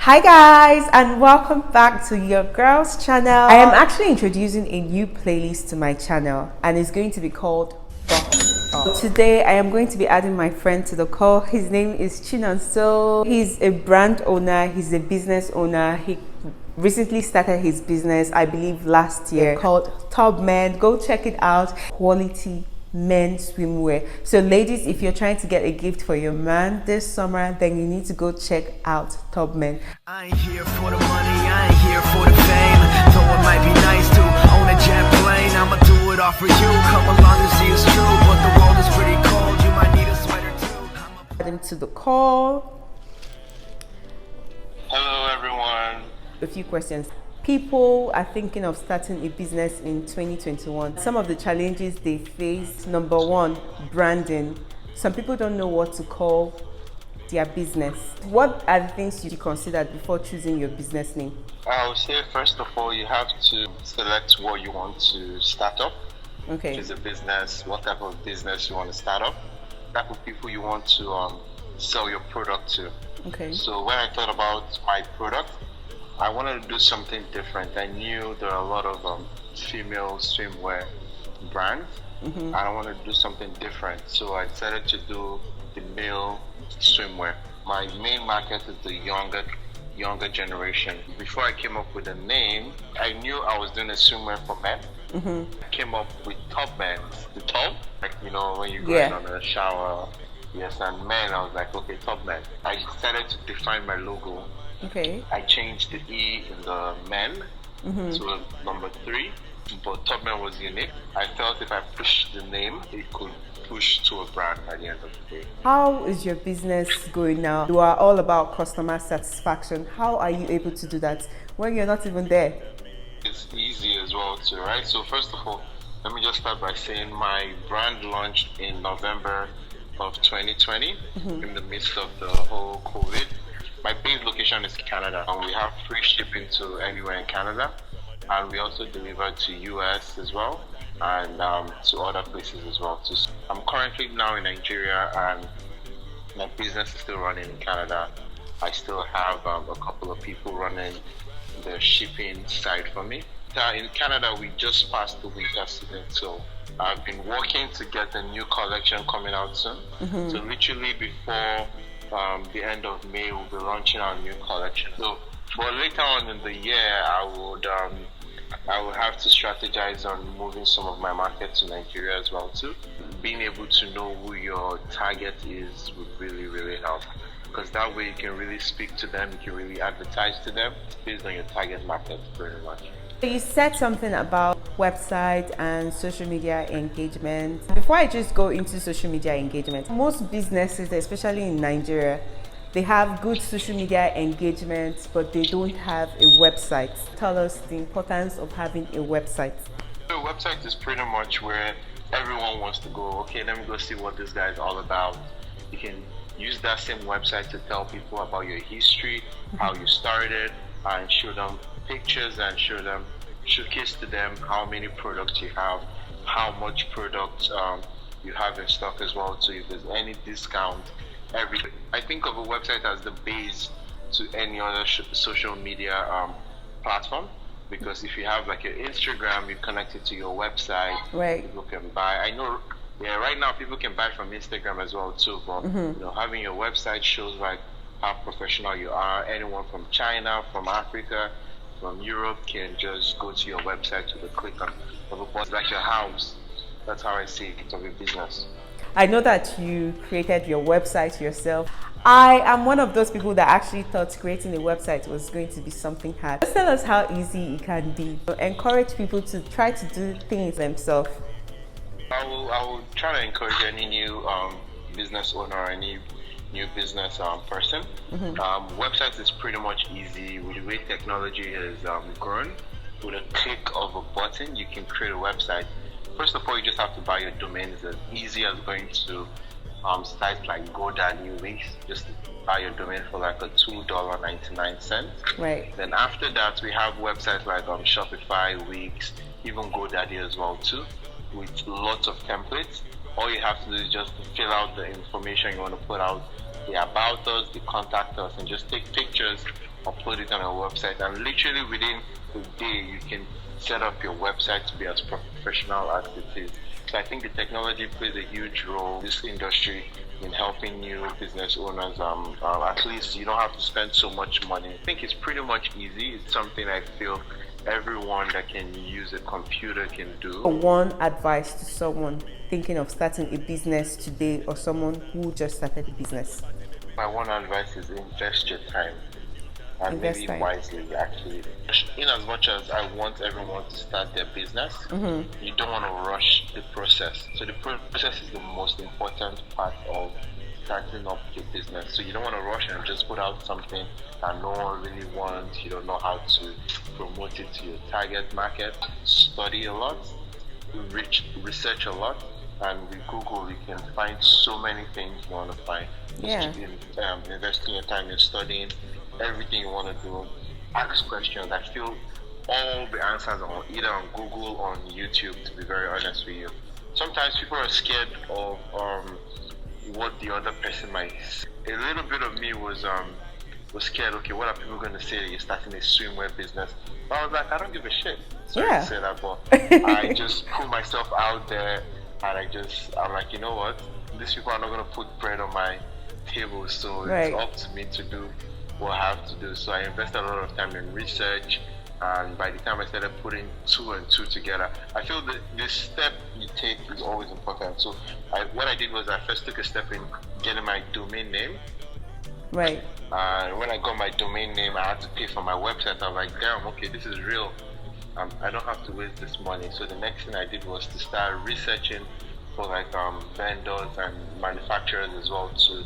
Hi guys, and welcome back to your girls channel. I am actually introducing a new playlist to my channel and it's going to be called Boss Up. Today I am going to be adding my friend to the call. His name is Chinonso. He's a brand owner, he's a business owner. He recently started his business, I believe last year, called Top Men. Go check it out. Quality men's swimwear. So ladies, if you're trying to get a gift for your man this summer, then you need to go check out Top Men. I ain't here for the money, I ain't here for the fame. Though it might be nice to own a jet plane, I'ma do it all for you. Come along and see it's true, but the world is pretty cold. You might need a sweater too. Add him to the call. Hello everyone. A few questions. People are thinking of starting a business in 2021. Some of the challenges they face: number one, branding. Some people don't know what to call their business. What are the things you considered before choosing your business name? I would say first of all, you have to select what you want to start up. Okay. Which is a business, what type of business you want to start up, type of people you want to sell your product to. Okay. So when I thought about my product, I wanted to do something different. I knew there are a lot of female swimwear brands, and I wanted to do something different. So I decided to do the male swimwear. My main market is the younger generation. Before I came up with a name, I knew I was doing a swimwear for men. I came up with Top Men. The top, like when you go in on a shower. Yes, and men, I was like, okay, Top Men. I decided to define my logo. Okay. I changed the E in the men to number 3, but Top Men was unique. I felt if I pushed the name, it could push to a brand at the end of the day. How is your business going now? You are all about customer satisfaction. How are you able to do that when you're not even there? It's easy as well too, right? So first of all, let me just start by saying my brand launched in November of 2020 in the midst of the whole COVID. My base location is Canada, and we have free shipping to anywhere in Canada, and we also deliver to US as well, and to other places as well too. So I'm currently now in Nigeria, and my business is still running in Canada. I still have a couple of people running the shipping side for me. In Canada, we just passed the winter season, so I've been working to get a new collection coming out soon. So literally before the end of May, we'll be launching our new collection. So, but later on in the year, I would have to strategize on moving some of my market to Nigeria as well too. Being able to know who your target is would really help, because that way you can really speak to them, you can really advertise to them based on your target market very much. You said something about website and social media engagement. Before I just go into social media engagement, most businesses, especially in Nigeria, they have good social media engagement, but they don't have a website. Tell us the importance of having a website. The website is pretty much where everyone wants to go. Okay, let me go see what this guy is all about. You can use that same website to tell people about your history, how you started, and show them pictures and showcase to them how many products you have, how much product you have in stock as well. So if there's any discount, everything. I think of a website as the base to any other social media platform, because if you have like your Instagram, you connect it to your website. Right. People can buy. I know. Yeah, right now people can buy from Instagram as well too. But having your website shows like how professional you are. Anyone from China, from Africa, from Europe can just go to your website with a click of a button, like your house. That's how I see it of a business. I know that you created your website yourself. I am one of those people that actually thought creating a website was going to be something hard. Just tell us how easy it can be. Encourage people to try to do things themselves. I will try to encourage any new business owner, any new business person. Websites is pretty much easy. With the way technology has grown, with a click of a button, you can create a website. First of all, you just have to buy your domain. It's as easy as going to sites like GoDaddy, Wix. Just buy your domain for like a $2.99. Right. Then after that, we have websites like Shopify, Wix, even GoDaddy as well too, with lots of templates. All you have to do is just fill out the information you want to put out, the about us, the contact us, and just take pictures upload it on our website, and literally within a day you can set up your website to be as professional as it is. So I think the technology plays a huge role in this industry in helping new business owners. At least you don't have to spend so much money. I think it's pretty much easy. It's something I feel everyone that can use a computer can do. One advice to someone thinking of starting a business today, or someone who just started a business? My one advice is invest your time, and Invest maybe time. wisely, actually. In as much as I want everyone to start their business, you don't want to rush the process. So the process is the most important part of starting up your business. So you don't want to rush and just put out something that no one really wants. You don't know how to promote it to your target market. Study a lot, research a lot, and with Google you can find so many things you want to find. Yeah. Just keep investing your time in studying everything you want to do. Ask questions. I feel all the answers are either on Google or on YouTube, to be very honest with you. Sometimes people are scared of what the other person might say. A little bit of me was scared. Okay, what are people going to say that you're starting a swimwear business? But I was like, I don't give a shit. Sorry to say that, but I just put myself out there, and I'm like, you know what? These people are not going to put bread on my table, so Right. it's up to me to do what I have to do. So I invested a lot of time in research, and by the time I started putting two and two together, I feel that this step you take is always important. So what I did was I first took a step in getting my domain name. Right. When I got my domain name, I had to pay for my website. I was like, damn, okay, this is real. I don't have to waste this money. So the next thing I did was to start researching for like vendors and manufacturers as well too.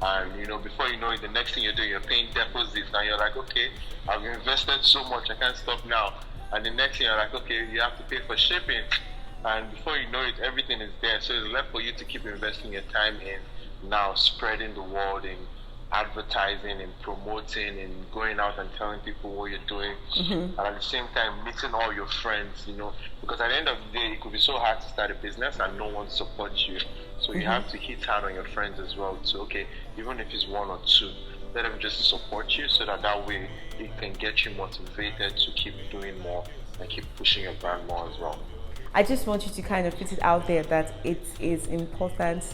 And before you know it, the next thing you're doing, you're paying deposits, and you're like, okay, I've invested so much, I can't stop now. And the next thing you're like, okay, you have to pay for shipping. And before you know it, everything is there. So it's left for you to keep investing your time in now spreading the word, in advertising and promoting and going out and telling people what you're doing, and at the same time meeting all your friends, because at the end of the day it could be so hard to start a business and no one supports you. So you have to hit hard on your friends as well. So okay, even if it's one or two, let them just support you, so that way it can get you motivated to keep doing more and keep pushing your brand more as well. I just want you to kind of put it out there that it is important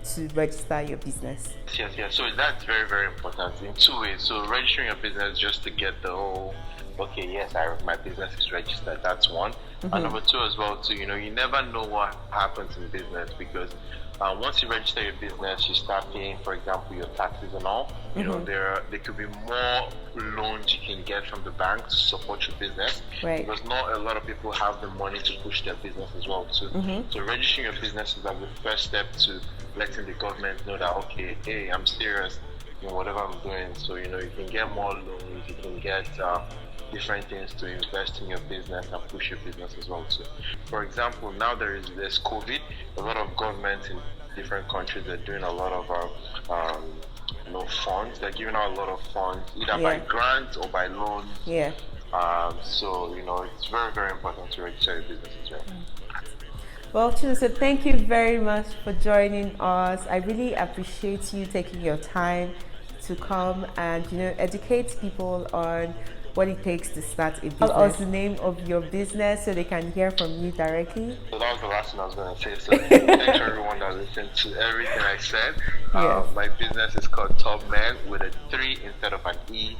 to register your business. Yes. So that's very, very important in two ways. So registering your business just to get the whole, okay, yes, my business is registered. That's one. And number two as well, too, you never know what happens in business, because once you register your business, you start paying, for example, your taxes and all. There could be more loans you can get from the bank to support your business, Right. because not a lot of people have the money to push their business as well too. So registering your business is like the first step to letting the government know that, okay, hey, I'm serious in whatever I'm doing. So you can get more loans, you can get different things to invest in your business and push your business as well too. For example, now there's COVID. A lot of governments in different countries are doing a lot of funds. They're giving out a lot of funds, either by grants or by loans. Yeah. So it's very, very important to register your business as well. Well, Chidoso, thank you very much for joining us. I really appreciate you taking your time to come and educate people on what it takes to start a business. Tell us the name of your business so they can hear from you directly. So that was the last thing I was going to say. So thanks to everyone that listened to everything I said. Yes. My business is called Top Men with a 3 instead of an E.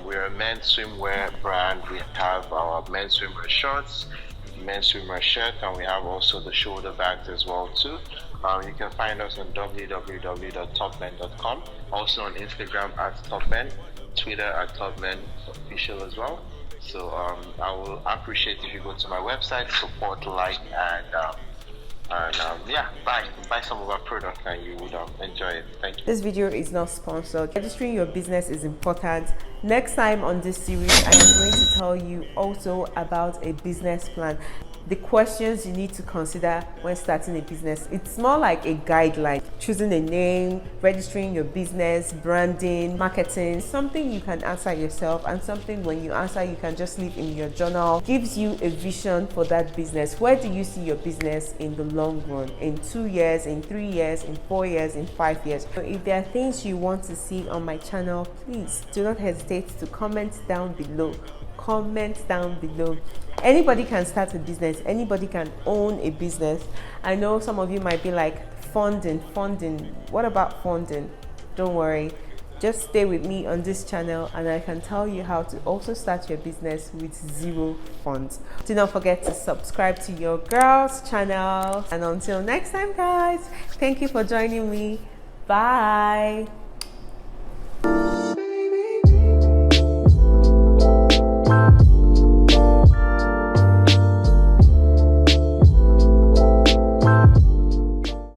We're a men's swimwear brand. We have our men's swimwear shorts, men's swimwear shirt, and we have also the shoulder bags as well too. You can find us on www.topmen.com, also on Instagram at Topmen, Twitter at Topmen Official as well. So I will appreciate if you go to my website, support, like, and buy some of our product, and you would enjoy it. Thank you. This video is not sponsored. Registering your business is important. Next time on this series, I am going to tell you also about a business plan. the questions you need to consider when starting a business. It's more like a guideline. Choosing a name, registering your business, branding, marketing, something you can answer yourself, and something when you answer you can just leave in your journal. Gives you a vision for that business. Where do you see your business in the long run? In 2 years, in 3 years, in 4 years, in 5 years? So if there are things you want to see on my channel, please do not hesitate to comment down below. Comment down below. Anybody can start a business, anybody can own a business. I know some of you might be like, funding, what about funding? Don't worry, just stay with me on this channel and I can tell you how to also start your business with zero funds. Do not forget to subscribe to your girl's channel, and until next time guys, thank you for joining me. Bye.